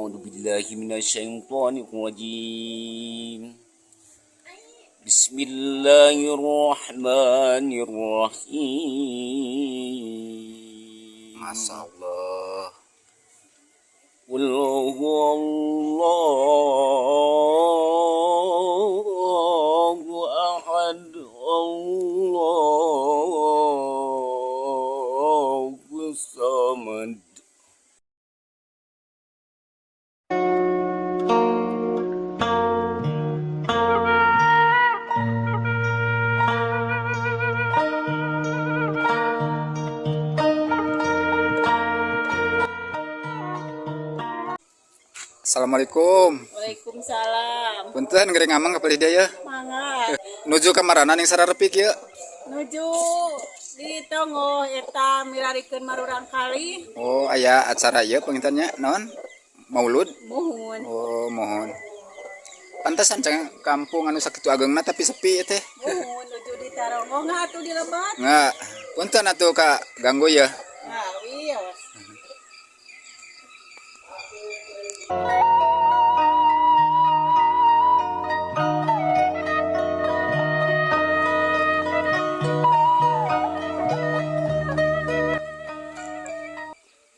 أعوذ بالله من الشيطان الرجيم. بسم الله الرحمن الرحيم. Masya Allah. قل هو الله أحد الله الصمد. Assalamualaikum. Waalaikumsalam. Punten ngering ngamang kapal hidayah. Mangga Nuju kamaranan yang sararepik ya. nuju di Tongo eta mirarikeun marurang kali. Oh, aya acara ieu pengintannya naon? Maulud. Muhun. Oh, mohon. Pantesan cenah kampung anu sakitu agengna tapi sepi teh. Muhun nuju di Tarongo ngatu di Lebet. Nggak. Punten atuh Kak ganggu ya. Nah, iya.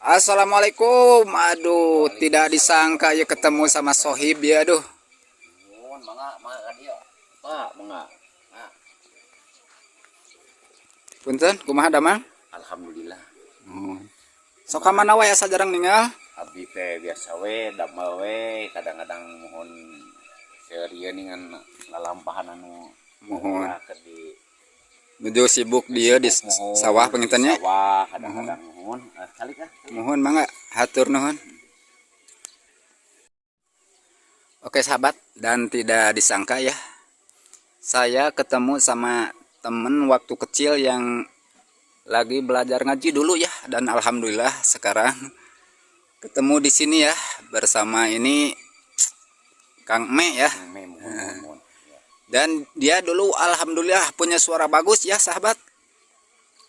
Assalamualaikum. Aduh, tidak disangka ya ketemu sama Sohib ya, aduh. Mangga dia. Pak, mangga. Punten, kumaha damang? Alhamdulillah. Sok ka mana wae asal jarang ninggal? Abdi teh biasa we, damel we, kadang-kadang mohon seueur ningan lalampahan anu Mohon. ke di Nuju sibuk dia di mohon, sawah pengintannya. sawah kadang-kadang mohon. Kali kah? Mohon mangga hatur nuhun. Oke sahabat, dan tidak disangka ya, saya ketemu sama temen waktu kecil yang lagi belajar ngaji dulu ya, dan alhamdulillah sekarang ketemu di sini ya bersama ini Kang Me ya. Mohon. Dan dia dulu alhamdulillah punya suara bagus ya sahabat.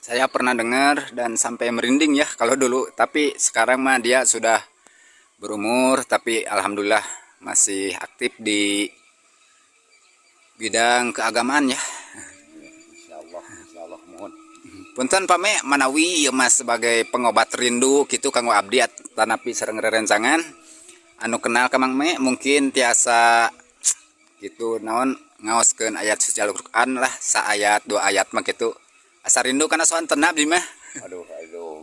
Saya pernah dengar dan sampai merinding ya kalau dulu, tapi sekarang mah dia sudah berumur tapi alhamdulillah masih aktif di bidang keagamaan ya. Insyaallah mohon. Punten pame manawi ya Mas sebagai pengobat rindu gitu kanggo abdi tanapi sareng rerencangan anu kenal ka Mang Me mungkin tiasa gitu naon ngaoskeun ayat suci Al-Qur'an lah saayat dua ayat mah kitu. Asa rindu kana soal tenab di mah. Aduh,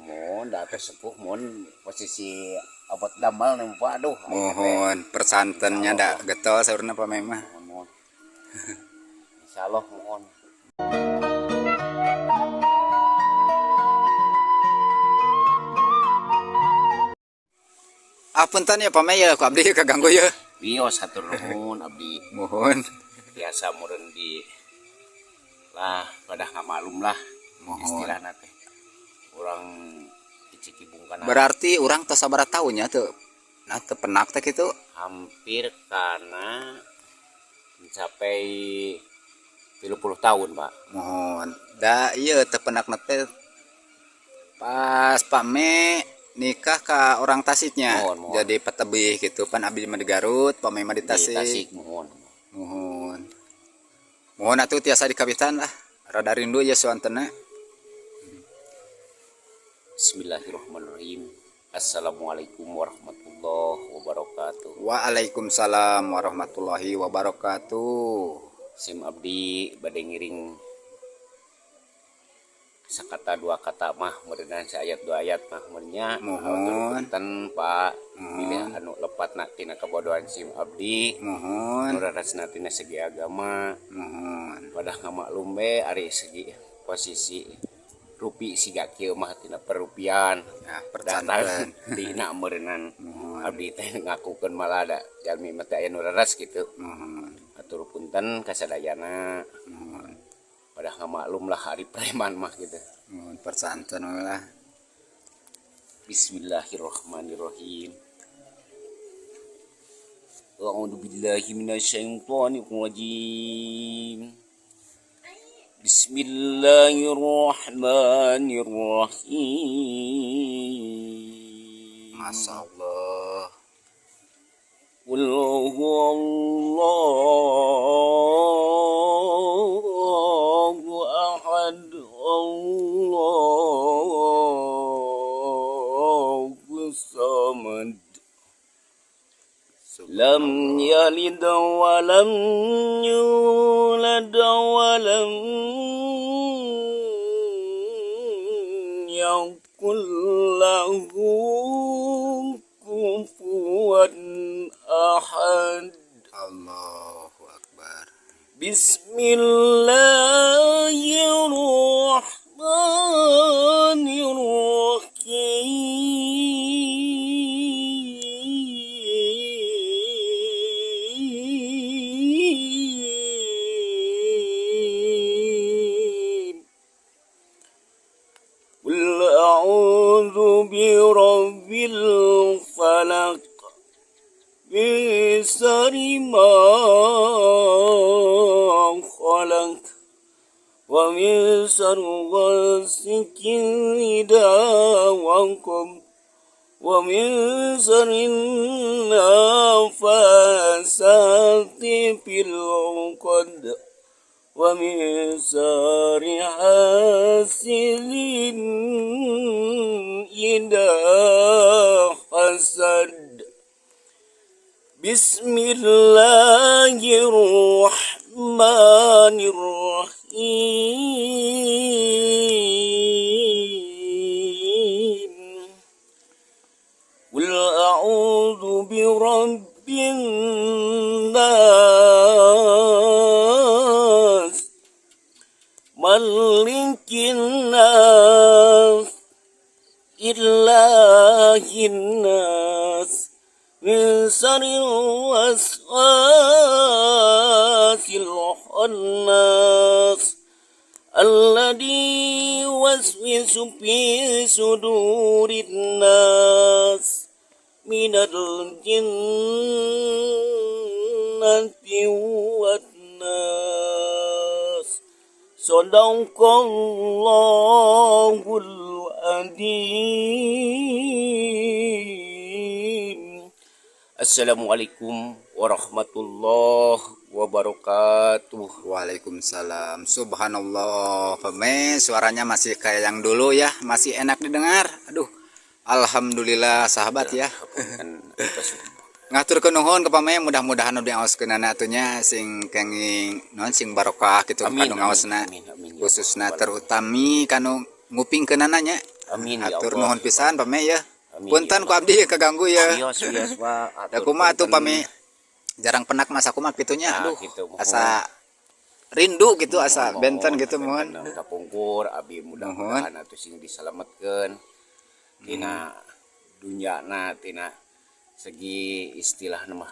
mohon da teh sepuh mohon posisi abot damal nempa aduh. Mohon persantennya da getol saurna pame mah. Mohon. Insyaallah mohon. Punten ya pame ya ku abdi kaganggu ya. Wios hatur nuhun abdi. Mohon. Biasa meureun di lah pada ngamalum lah Mohon. istilahna teh. Urang Cicibungkana Berarti urang tos sabaraha taun nya teu nah teu penak teh kitu. hampir kana mencapai 30 tahun, Pak. Mohon. Da ieu teu penak teh pas pame nikah ka orang Tasiknya. Mohon. Jadi patebih gitu pan abdi mah di Garut, pame mah di Di Tasik. Tasik mohon. Mohon atuh tiasa dikawitan lah. Rada rindu ya suantena. Bismillahirrahmanirrahim. Assalamualaikum warahmatullahi wabarakatuh. Waalaikumsalam warahmatullahi wabarakatuh. Sim abdi bade ngiring sakata dua kata mah meureunna ayat dua ayat mah meunya. Mohon. Punten Pak, pilih anu lepatna tina kabodohan sim abdi. Mohon. Nurarasna tina segi agama. Mohon. Padah ngamaklum be ari segi posisi rupi siga kieu mah tina perupian. Nah, percanten. Dina meureunnan abdi teh ngakukeun malah da jalmi mah teh aya nu raras kitu. Mohon. Atur punten kasadayana. Mohon. Padah ngamaklum lah hari preman mah gitu. Mohon percanten lah. Bismillahirrahmanirrahim. A'udzu billahi minasyaitonir rajim. Bismillahirrahmanirrahim. Masya Allah. lam yalid wa lam yulad wa lam yakul lahu kufuwan ahad. Allahu Akbar. Bismillahirrahmanirrahim. Qul a'udzu birabbil falaq min syarri ma khalaq wa min syarri ghasiqin idza waqab wa min syarri nafasati fil 'uqad wa min syarri hasidin idza hasad. Bismillahirrahmanirrahim. Qul a'udzu birabbin nas, malikin nas, ilahin nas, min syarril waswasil khannas alladzi waswisu fi sudurin nas minal jinnati wan nas. Sadaqallahul adzim. Assalamualaikum warahmatullahi wabarakatuh. Waalaikumsalam. Subhanallah. Peme, suaranya masih kayak yang dulu ya, masih enak didengar. Aduh, alhamdulillah sahabat ya. Ngatur nuhun ke pame, mudah-mudahan udah ngaoskeunana atunya sing kenging non sing barokah gitu kanu ngaosna. Khususna terutami kanu ngupingkeunana nya. Amin ya Atur Allah. nuhun pisan pame ya. Amin, Punten ya ku abdi kaganggu ya. Bios Pak. Da kumaha atuh pame jarang penak masa kumaha pitunya. Aduh, Gitu, mohon. asa rindu gitu, asa benten gitu mohon. Kapungkur abi mudah-mudahan atuh sing diselametkeun tina dunyana tina segi istilah mah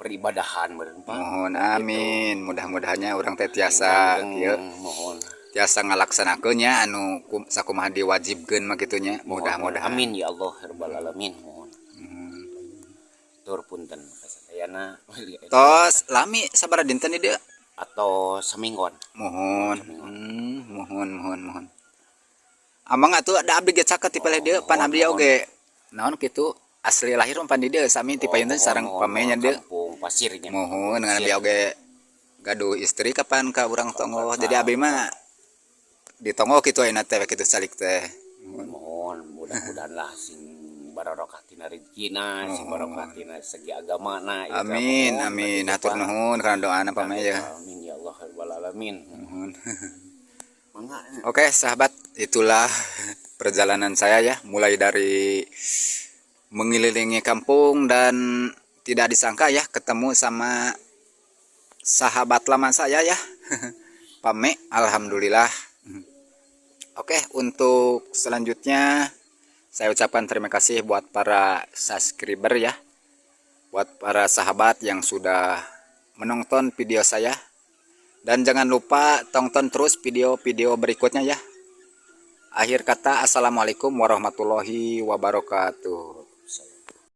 peribadahan meureun Pak. Mohon amin. Mudah-mudahannya orang teh tiasa kieu Mohon. tiasa ngalaksanakeunnya anu sakumaha diwajibkeun mah kitu nya. Mudah-mudahan. Amin ya Allah rabbal alamin. Mohon. Tur punten kasadayana Tos lami sabaraha dinten ieu? atau semingguan. Mohon. Mohon. Amang atuh ada abdi ge caket ti paleh dieu pan abdi oge. Naon kitu? Asli lahir pan di dieu sami ti payunteun sareng pamenya dieu. Kampung pasirnya. Mohon dengan abdi oge gaduh istri kapan ka urang tonggo. Jadi abdi mah ditonggo kitu ayeuna teh kitu salik teh. Mohon mudah-mudahan lah sing barokah tina rezekina, sing barokah tina segi agamana. Amin, amin. Hatur nuhun karena doana pamaya. Amin ya Allah rabbal alamin. Nuhun. Mangga. Oke, sahabat, itulah perjalanan saya ya, mulai dari mengelilingi kampung dan tidak disangka ya ketemu sama sahabat lama saya ya. Pame, alhamdulillah. Oke, untuk selanjutnya saya ucapkan terima kasih buat para subscriber ya. Buat para sahabat yang sudah menonton video saya. Dan jangan lupa tonton terus video-video berikutnya ya. Akhir kata, assalamualaikum warahmatullahi wabarakatuh.